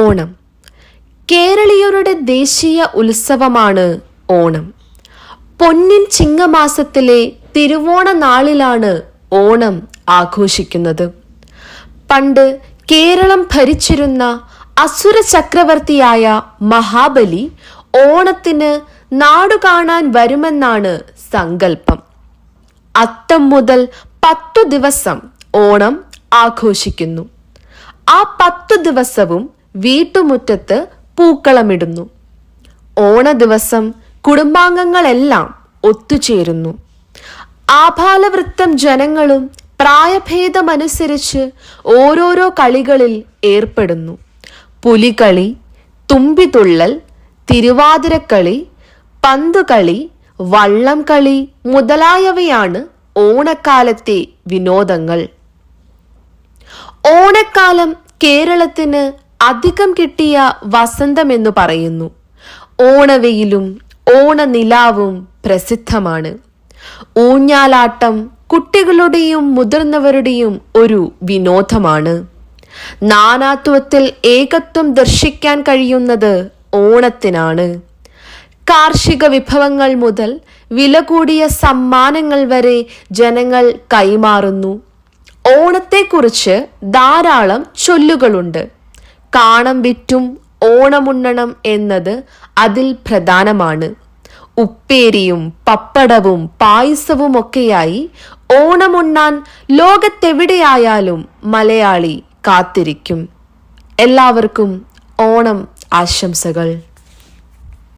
ഓണം. കേരളീയരുടെ ദേശീയ ഉത്സവമാണ് ഓണം. പൊന്നിൻ ചിങ്ങമാസത്തിലെ തിരുവോണ നാളിലാണ് ഓണം ആഘോഷിക്കുന്നത്. പണ്ട് കേരളം ഭരിച്ചിരുന്ന അസുര ചക്രവർത്തിയായ മഹാബലി ഓണത്തിന് നാടുകാണാൻ വരുമെന്നാണ് സങ്കല്പം. അത്തം മുതൽ 10 ദിവസം ഓണം ആഘോഷിക്കുന്നു. ആ 10 ദിവസവും വീട്ടുമുറ്റത്ത് പൂക്കളമിടുന്നു. ഓണ ദിവസം കുടുംബാംഗങ്ങളെല്ലാം ഒത്തുചേരുന്നു. ആഭാലവൃത്തം ജനങ്ങളും പ്രായഭേദമനുസരിച്ച് ഓരോരോ കളികളിൽ ഏർപ്പെടുന്നു. പുലികളി, തുമ്പിതുള്ളൽ, തിരുവാതിരക്കളി, പന്തുകളി, വള്ളംകളി മുതലായവയാണ് ഓണക്കാലത്തെ വിനോദങ്ങൾ. ഓണക്കാലം കേരളത്തിന് അധികം കിട്ടിയ വസന്തമെന്നു പറയുന്നു. ഓണവെയിലും ഓണനിലാവും പ്രസിദ്ധമാണ്. ഊഞ്ഞാലാട്ടം കുട്ടികളുടെയും മുതിർന്നവരുടെയും ഒരു വിനോദമാണ്. നാനാത്വത്തിൽ ഏകത്വം ദർശിക്കാൻ കഴിയുന്നത് ഓണത്തിനാണ്. കാർഷിക വിഭവങ്ങൾ മുതൽ വില കൂടിയ സമ്മാനങ്ങൾ വരെ ജനങ്ങൾ കൈമാറുന്നു. ഓണത്തെക്കുറിച്ച് ധാരാളം ചൊല്ലുകളുണ്ട്. കാണം വിറ്റും ഓണമുണ്ണണം എന്നത് അതിൽ പ്രധാനമാണ്. ഉപ്പേരിയും പപ്പടവും പായസവുമൊക്കെയായി ഓണമുണ്ണാൻ ലോകത്തെവിടെയായാലും മലയാളി കാത്തിരിക്കും. എല്ലാവർക്കും ഓണം ആശംസകൾ.